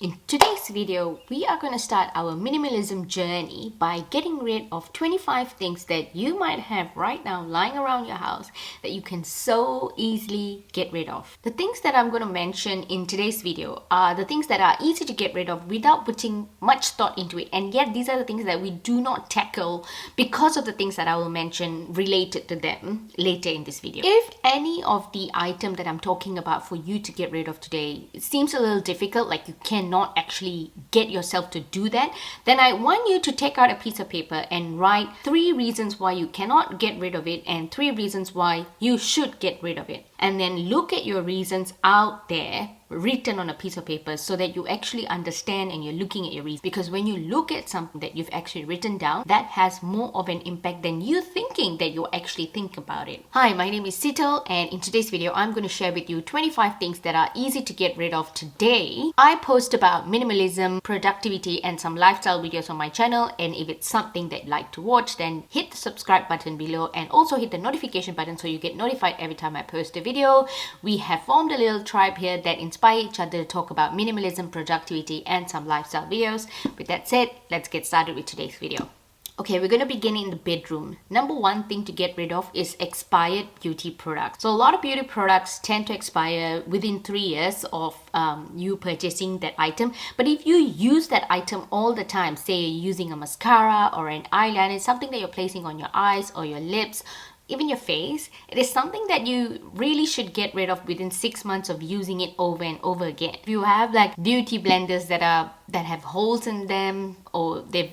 In today's video, we are going to start our minimalism journey by getting rid of 25 things that you might have right now lying around your house that you can so easily get rid of. The things that I'm going to mention in today's video are the things that are easy to get rid of without putting much thought into it, and yet these are the things that we do not tackle because of the things that I will mention related to them later in this video. If any of the item that I'm talking about for you to get rid of today, it seems a little difficult, like you cannot actually get yourself to do that, then I want you to take out a piece of paper and write 3 reasons why you cannot get rid of it and 3 reasons why you should get rid of it. And then look at your reasons out there written on a piece of paper so that you actually understand and you're looking at your reasons. Because when you look at something that you've actually written down, that has more of an impact than you thinking that you actually think about it. Hi, my name is Seetal, and in today's video, I'm going to share with you 25 things that are easy to get rid of today. I post about minimalism, productivity, and some lifestyle videos on my channel, and if it's something that you'd like to watch, then hit the subscribe button below and also hit the notification button so you get notified every time I post a video. We have formed a little tribe here that inspire each other to talk about minimalism, productivity, and some lifestyle videos. With that said, let's get started with today's video. Okay, we're going to begin in the bedroom. Number 1 thing to get rid of is expired beauty products. So a lot of beauty products tend to expire within 3 years of you purchasing that item. But if you use that item all the time, say you're using a mascara or an eyeliner, something that you're placing on your eyes or your lips, even your face, it is something that you really should get rid of within 6 months of using it over and over again. If you have like beauty blenders that have holes in them, or they've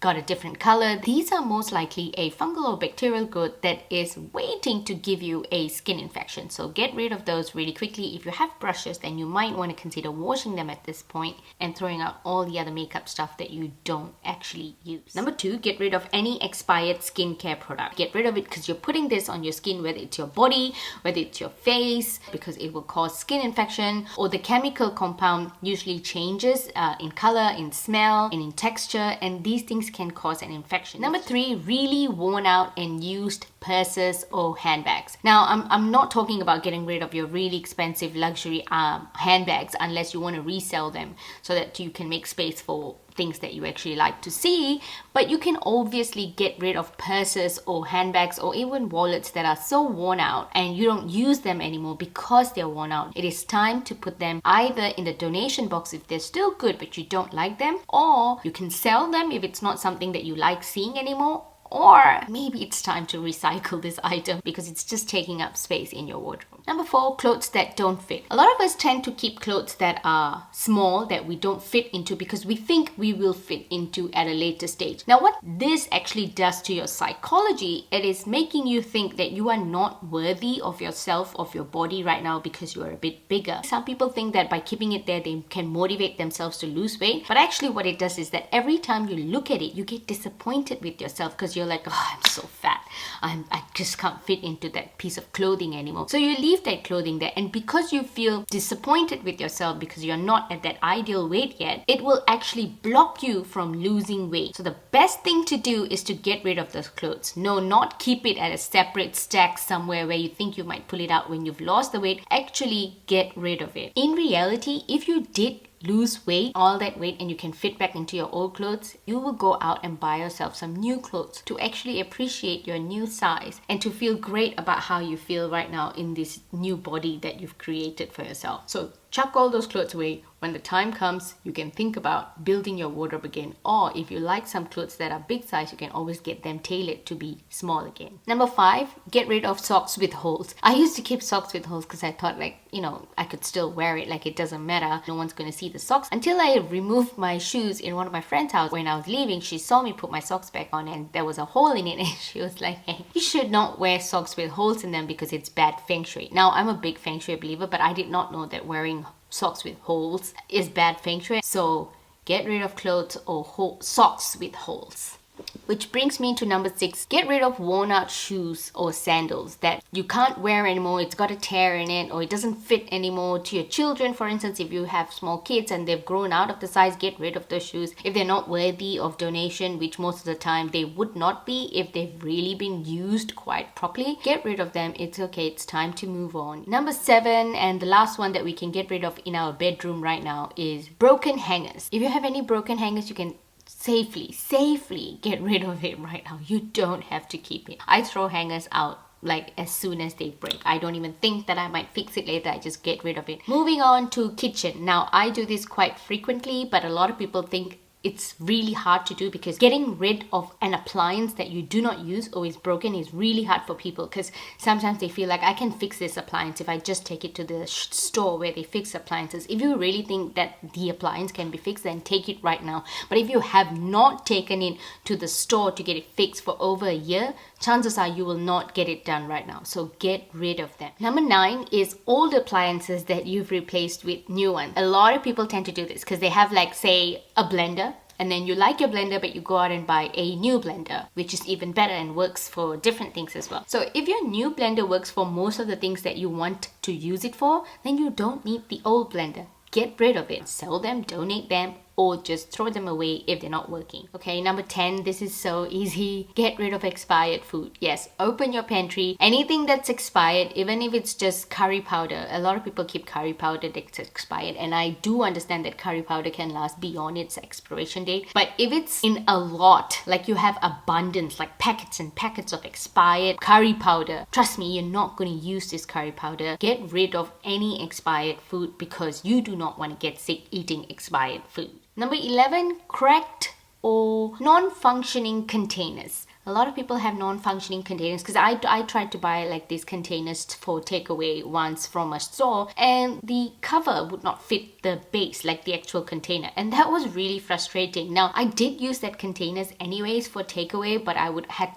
got a different color, these are most likely a fungal or bacterial growth that is waiting to give you a skin infection. So get rid of those really quickly. If you have brushes, then you might want to consider washing them at this point and throwing out all the other makeup stuff that you don't actually use. Number 2, get rid of any expired skincare product. Get rid of it because you're putting this on your skin, whether it's your body, whether it's your face, because it will cause skin infection, or the chemical compound usually changes in color, in smell, and in texture, and these things can cause an infection. Number 3, really worn out and used purses or handbags. Now, I'm not talking about getting rid of your really expensive luxury handbags unless you want to resell them so that you can make space for things that you actually like to see, but you can obviously get rid of purses or handbags or even wallets that are so worn out and you don't use them anymore because they're worn out. It is time to put them either in the donation box if they're still good but you don't like them, or you can sell them if it's not something that you like seeing anymore. Or maybe it's time to recycle this item because it's just taking up space in your wardrobe. Number 4, clothes that don't fit. A lot of us tend to keep clothes that are small, that we don't fit into because we think we will fit into at a later stage. Now, what this actually does to your psychology, it is making you think that you are not worthy of yourself, of your body right now because you are a bit bigger. Some people think that by keeping it there, they can motivate themselves to lose weight. But actually what it does is that every time you look at it, you get disappointed with yourself because you're like, oh, I'm so fat. I just can't fit into that piece of clothing anymore. So you leave that clothing there, and because you feel disappointed with yourself because you're not at that ideal weight yet, it will actually block you from losing weight. So the best thing to do is to get rid of those clothes. No, not keep it at a separate stack somewhere where you think you might pull it out when you've lost the weight. Actually get rid of it. In reality, if you did lose weight, all that weight, and you can fit back into your old clothes, you will go out and buy yourself some new clothes to actually appreciate your new size and to feel great about how you feel right now in this new body that you've created for yourself. So chuck all those clothes away. When the time comes, you can think about building your wardrobe again. Or if you like some clothes that are big size, you can always get them tailored to be small again. Number 5, get rid of socks with holes. I used to keep socks with holes because I thought I could still wear it, like it doesn't matter. No one's going to see the socks. Until I removed my shoes in one of my friend's house. When I was leaving, she saw me put my socks back on and there was a hole in it, and she was like, hey, you should not wear socks with holes in them because it's bad feng shui. Now, I'm a big feng shui believer, but I did not know that wearing socks with holes is bad feng shui. So get rid of clothes or socks with holes. Which brings me to number 6. Get rid of worn out shoes or sandals that you can't wear anymore. It's got a tear in it or it doesn't fit anymore. To your children, for instance, if you have small kids and they've grown out of the size, get rid of those shoes. If they're not worthy of donation, which most of the time they would not be if they've really been used quite properly, get rid of them. It's okay. It's time to move on. Number 7, and the last one that we can get rid of in our bedroom right now, is broken hangers. If you have any broken hangers, you can safely get rid of it right now. You don't have to keep it. I throw hangers out like as soon as they break. I don't even think that I might fix it later. I just get rid of it. Moving on to kitchen. Now, I do this quite frequently, but a lot of people think it's really hard to do because getting rid of an appliance that you do not use or is broken is really hard for people, because sometimes they feel like, I can fix this appliance if I just take it to the store where they fix appliances. If you really think that the appliance can be fixed, then take it right now. But if you have not taken it to the store to get it fixed for over a year, chances are you will not get it done right now. So get rid of them. Number 9 is old appliances that you've replaced with new ones. A lot of people tend to do this because they have, like, say, a blender, and then you like your blender but you go out and buy a new blender, which is even better and works for different things as well. So if your new blender works for most of the things that you want to use it for, then you don't need the old blender. Get rid of it. Sell them, donate them, or just throw them away if they're not working. Okay, number 10, this is so easy. Get rid of expired food. Yes, open your pantry. Anything that's expired, even if it's just curry powder. A lot of people keep curry powder that's expired, and I do understand that curry powder can last beyond its expiration date. But if it's in a lot, like you have abundance, like packets and packets of expired curry powder, trust me, you're not going to use this curry powder. Get rid of any expired food because you do not want to get sick eating expired food. Number 11, cracked or non-functioning containers. A lot of people have non-functioning containers because I tried to buy like these containers for takeaway once from a store, and the cover would not fit the base, like the actual container, and that was really frustrating. Now, I did use that containers anyways for takeaway, but I had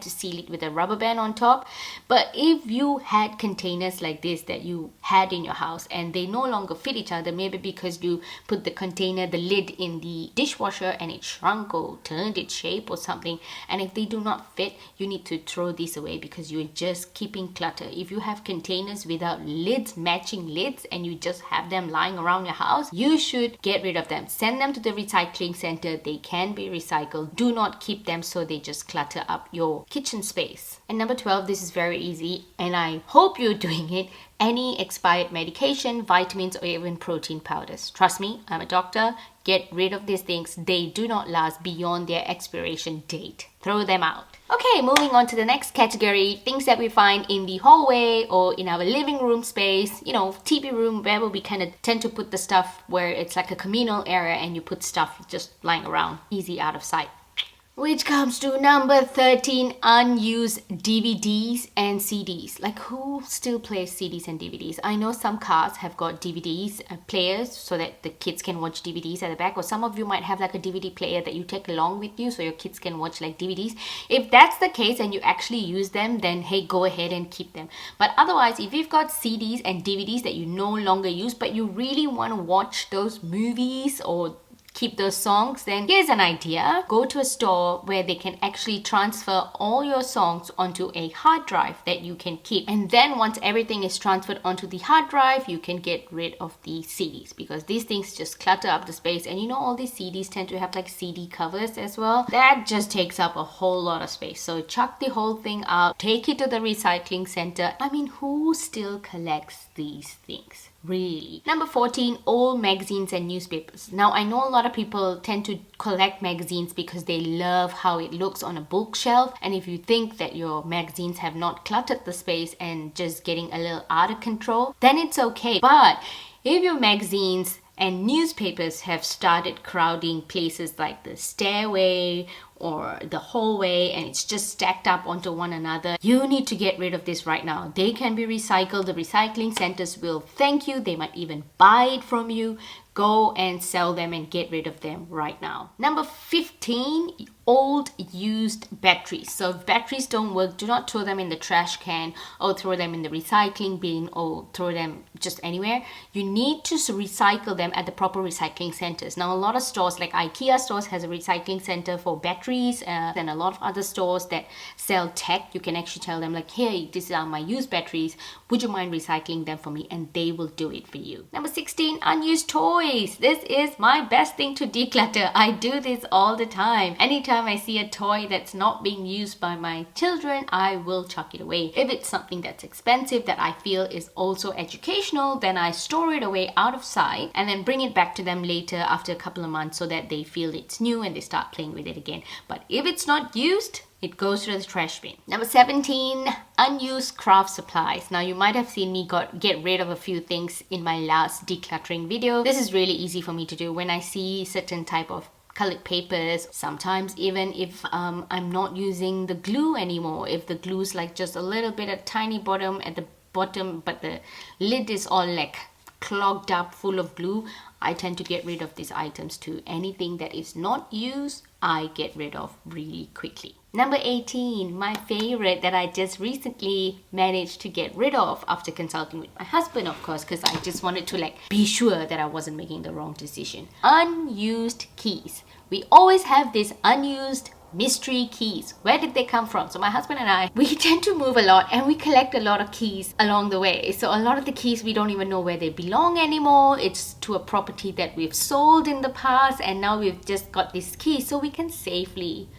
to seal it with a rubber band on top. But if you had containers like this that you had in your house and they no longer fit each other, maybe because you put the lid in the dishwasher and it shrunk or turned its shape or something, and if they do not fit, you need to throw these away because you're just keeping clutter. If you have containers without lids, matching lids, and you just have them lying around your house, you should get rid of them. Send them to the recycling center. They can be recycled. Do not keep them so they just clutter up your kitchen space. And number 12, this is very easy, and I hope you're doing it. Any expired medication, vitamins, or even protein powders. Trust me, I'm a doctor. Get rid of these things. They do not last beyond their expiration date. Throw them out. Okay, moving on to the next category, things that we find in the hallway or in our living room space, TV room, where we kind of tend to put the stuff where it's like a communal area and you put stuff just lying around, easy out of sight. Which comes to number 13, unused DVDs and CDs. Like, who still plays CDs and DVDs? I know some cars have got DVDs players so that the kids can watch DVDs at the back, or some of you might have like a DVD player that you take along with you so your kids can watch like DVDs. If that's the case and you actually use them, then hey, go ahead and keep them. But otherwise, if you've got CDs and DVDs that you no longer use but you really want to watch those movies or keep those songs, then here's an idea. Go to a store where they can actually transfer all your songs onto a hard drive that you can keep. And then once everything is transferred onto the hard drive, you can get rid of the CDs, because these things just clutter up the space. And all these CDs tend to have like CD covers as well. That just takes up a whole lot of space. So chuck the whole thing out, take it to the recycling center. I mean, who still collects these things? Really. Number 14, old magazines and newspapers. Now, I know a lot of people tend to collect magazines because they love how it looks on a bookshelf. And if you think that your magazines have not cluttered the space and just getting a little out of control, then it's okay. But if your magazines and newspapers have started crowding places like the stairway or the hallway and it's just stacked up onto one another, you need to get rid of this right now. They can be recycled. The recycling centers will thank you. They might even buy it from you. Go and sell them and get rid of them right now. Number 15, old used batteries. So if batteries don't work, do not throw them in the trash can or throw them in the recycling bin or throw them just anywhere. You need to recycle them at the proper recycling centers. Now, a lot of stores like IKEA stores has a recycling center for batteries, and a lot of other stores that sell tech, you can actually tell them like, hey, these are my used batteries, would you mind recycling them for me? And they will do it for you. Number 16, unused toys. This is my best thing to declutter. I do this all the time. Anytime I see a toy that's not being used by my children, I will chuck it away. If it's something that's expensive that I feel is also educational, then I store it away out of sight and then bring it back to them later after a couple of months so that they feel it's new and they start playing with it again. But if it's not used, it goes to the trash bin. Number 17, unused craft supplies. Now, you might have seen me get rid of a few things in my last decluttering video. This is really easy for me to do when I see certain type of colored papers. Sometimes even if I'm not using the glue anymore, if the glue's like just a little bit, a tiny bottom at the bottom, but the lid is all like clogged up full of glue, I tend to get rid of these items too. Anything that is not used, I get rid of really quickly. Number 18, my favorite that I just recently managed to get rid of after consulting with my husband, of course, because I just wanted to like be sure that I wasn't making the wrong decision. Unused keys. We always have this unused mystery keys. Where did they come from? So my husband and I, we tend to move a lot and we collect a lot of keys along the way. So a lot of the keys, we don't even know where they belong anymore. It's to a property that we've sold in the past and now we've just got these keys so we can safely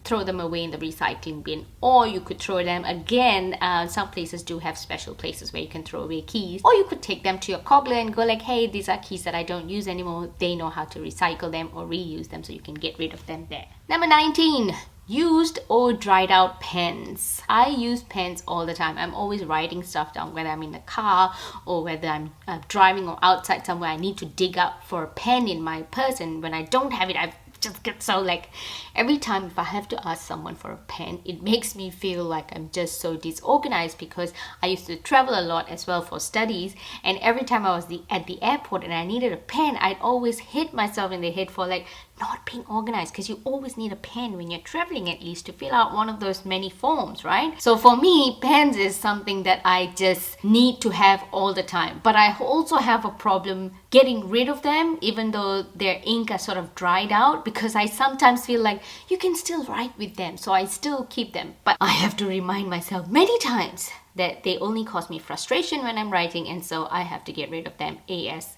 throw them away in the recycling bin, or you could throw them again. Some places do have special places where you can throw away keys, or you could take them to your cobbler and go like, hey, these are keys that I don't use anymore. They know how to recycle them or reuse them, so you can get rid of them there. Number 19, used or dried out pens. I use pens all the time. I'm always writing stuff down, whether I'm in the car or whether I'm driving or outside somewhere. I need to dig up for a pen in my purse, and when I don't have it, I just get so like, every time if I have to ask someone for a pen, it makes me feel like I'm just so disorganized, because I used to travel a lot as well for studies, and every time I was at the airport and I needed a pen, I'd always hit myself in the head for like not being organized, because you always need a pen when you're traveling, at least to fill out one of those many forms, right? So for me, pens is something that I just need to have all the time. But I also have a problem getting rid of them, even though their ink are sort of dried out, because I sometimes feel like you can still write with them, so I still keep them. But I have to remind myself many times that they only cause me frustration when I'm writing, and so I have to get rid of them ASAP.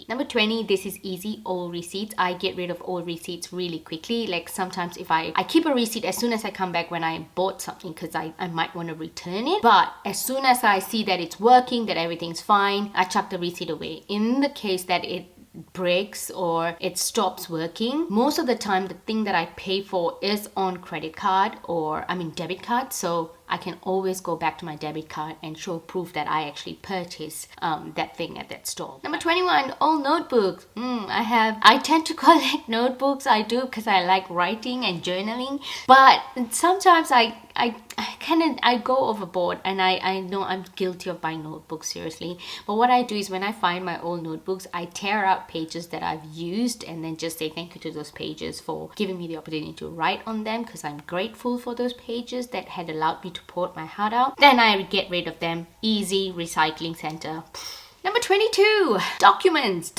Number 20, this is easy, old receipts. I get rid of old receipts really quickly. Like sometimes if I keep a receipt as soon as I come back when I bought something, because I might want to return it. But as soon as I see that it's working, that everything's fine, I chuck the receipt away. In the case that it breaks or it stops working, most of the time the thing that I pay for is on credit card or debit card, so I can always go back to my debit card and show proof that I actually purchased that thing at that store. Number 21, old notebooks. I tend to collect notebooks. I do, because I like writing and journaling, but sometimes I go overboard, and I know I'm guilty of buying notebooks seriously. But what I do is when I find my old notebooks, I tear out pages that I've used and then just say thank you to those pages for giving me the opportunity to write on them, because I'm grateful for those pages that had allowed me to pour my heart out. Then I get rid of them. Easy recycling center. Number 22, documents,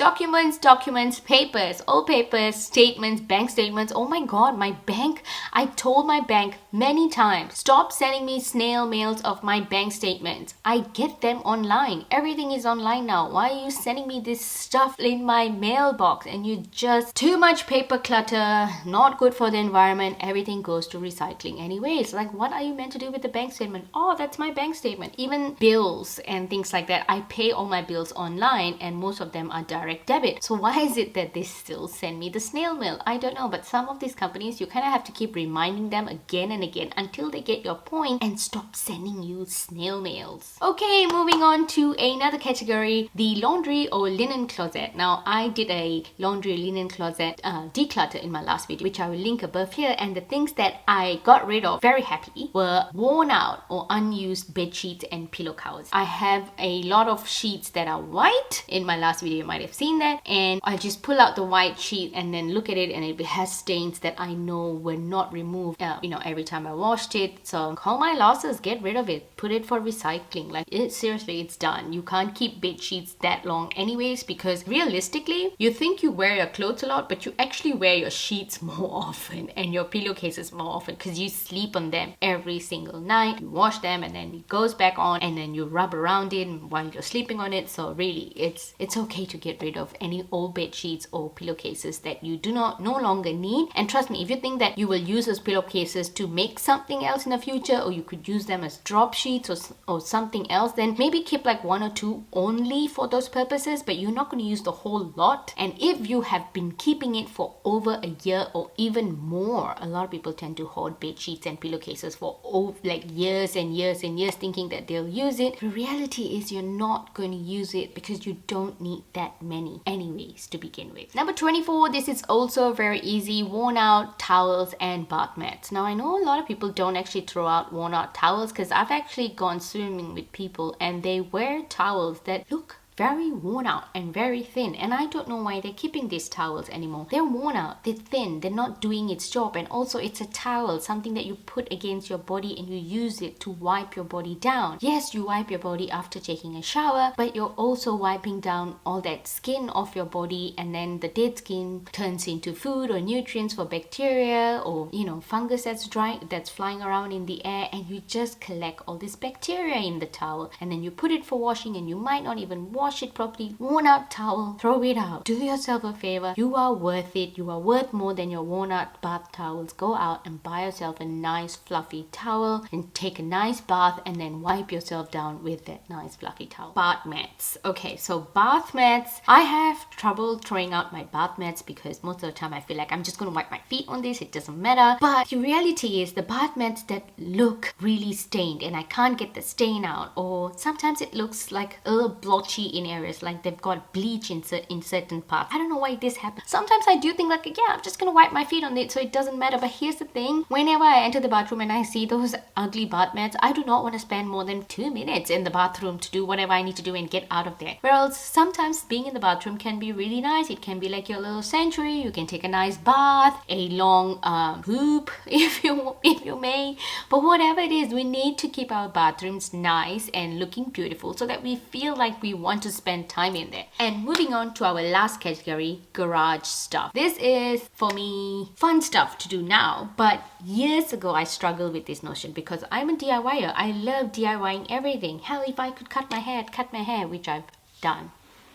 papers, old papers, statements, bank statements. Oh my God, my bank. I told my bank many times, stop sending me snail mails of my bank statements. I get them online. Everything is online now. Why are you sending me this stuff in my mailbox? And you just, too much paper clutter, not good for the environment. Everything goes to recycling anyways. Like, what are you meant to do with the bank statement? Oh, that's my bank statement. Even bills and things like that. I pay all my bills online, and most of them are direct debit. So why is it that they still send me the snail mail? I don't know, but some of these companies, you kind of have to keep reminding them again and again until they get your point and stop sending you snail mails. Okay, moving on to another category, the laundry or linen closet. Now, I did a laundry linen closet declutter in my last video, which I will link above here, and the things that I got rid of very happily were worn out or unused bed sheets and pillow covers. I have a lot of sheets that are white. In my last video you might have seen that, and I'll just pull out the white sheet and then look at it, and it has stains that I know were not removed every time I washed it. So call my losses, get rid of it, put it for recycling. Like, seriously, it's done. You can't keep bed sheets that long anyways, because realistically you think you wear your clothes a lot, but you actually wear your sheets more often and your pillowcases more often, because you sleep on them every single night. You wash them and then it goes back on, and then you rub around it while you're sleeping on it. So really, it's okay to get rid of any old bed sheets or pillowcases that you no longer need. And trust me, if you think that you will use those pillowcases to make something else in the future, or you could use them as drop sheets or something else, then maybe keep like 1 or 2 only for those purposes, but you're not going to use the whole lot. And if you have been keeping it for over a year or even more, a lot of people tend to hoard bed sheets and pillowcases for like years and years and years, thinking that they'll use it. The reality is you're not going to use it, because you don't need that many anyways to begin with. Number 24, this is also very easy: worn out towels and bath mats. Now I know a lot of people don't actually throw out worn out towels, because I've actually gone swimming with people and they wear towels that look very worn out and very thin, and I don't know why they're keeping these towels anymore. They're worn out, they're thin, they're not doing its job. And also, it's a towel, something that you put against your body and you use it to wipe your body down. Yes, you wipe your body after taking a shower, but you're also wiping down all that skin off your body, and then the dead skin turns into food or nutrients for bacteria or fungus that's flying around in the air, and you just collect all this bacteria in the towel, and then you put it for washing and you might not even wash it properly. Worn out towel, throw it out. Do yourself a favor. You are worth it. You are worth more than your worn out bath towels. Go out and buy yourself a nice fluffy towel and take a nice bath, and then wipe yourself down with that nice fluffy towel. Bath mats. Okay, so bath mats. I have trouble throwing out my bath mats, because most of the time I feel like I'm just going to wipe my feet on this. It doesn't matter. But the reality is the bath mats that look really stained and I can't get the stain out, or sometimes it looks like a little blotchy in areas, like they've got bleach in certain parts. I don't know why this happens. Sometimes I do think like, yeah, I'm just gonna wipe my feet on it so it doesn't matter. But here's the thing, whenever I enter the bathroom and I see those ugly bath mats, I do not want to spend more than 2 minutes in the bathroom to do whatever I need to do and get out of there. Whereas sometimes being in the bathroom can be really nice. It can be like your little sanctuary. You can take a nice bath, a long poop if you may. But whatever it is, we need to keep our bathrooms nice and looking beautiful so that we feel like we want to spend time in there. And moving on to our last category, garage stuff. This is, for me, fun stuff to do now, but years ago I struggled with this notion, because I'm a DIYer. I love DIYing everything. Hell, if I could cut my hair, I'd cut my hair, which I've done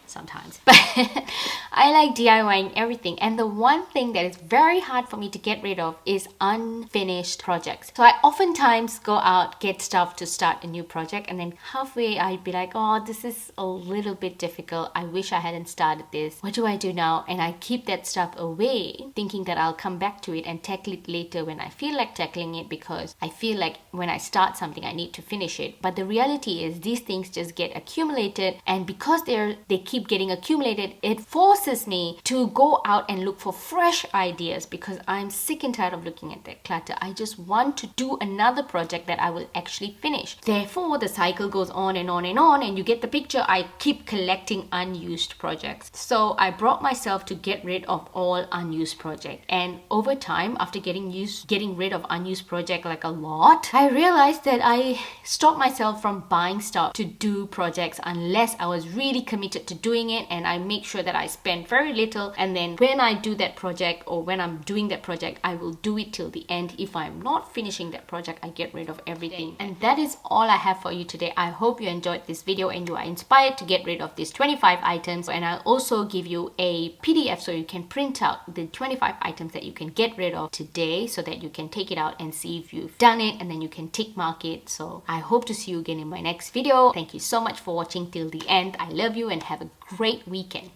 sometimes. But I like DIYing everything, and the one thing that is very hard for me to get rid of is unfinished projects. So I oftentimes go out, get stuff to start a new project, and then halfway I'd be like, oh, this is a little bit difficult. I wish I hadn't started this. What do I do now? And I keep that stuff away, thinking that I'll come back to it and tackle it later when I feel like tackling it, because I feel like when I start something I need to finish it. But the reality is these things just get accumulated, and because they keep getting accumulated, it forces me to go out and look for fresh ideas, because I'm sick and tired of looking at that clutter. I just want to do another project that I will actually finish. Therefore, the cycle goes on and on and on, and you get the picture. I keep collecting unused projects. So I brought myself to get rid of all unused projects, and over time, after getting rid of unused projects like a lot, I realized that I stopped myself from buying stuff to do projects unless I was really committed to doing it, and I make sure that I spend very little, and then when I do that project, or when I'm doing that project, I will do it till the end. If I'm not finishing that project, I get rid of everything. And that is all I have for you today. I hope you enjoyed this video and you are inspired to get rid of these 25 items, and I'll also give you a PDF so you can print out the 25 items that you can get rid of today, so that you can take it out and see if you've done it, and then you can tick mark it. So I hope to see you again in my next video. Thank you so much for watching till the end. I love you and have a great weekend.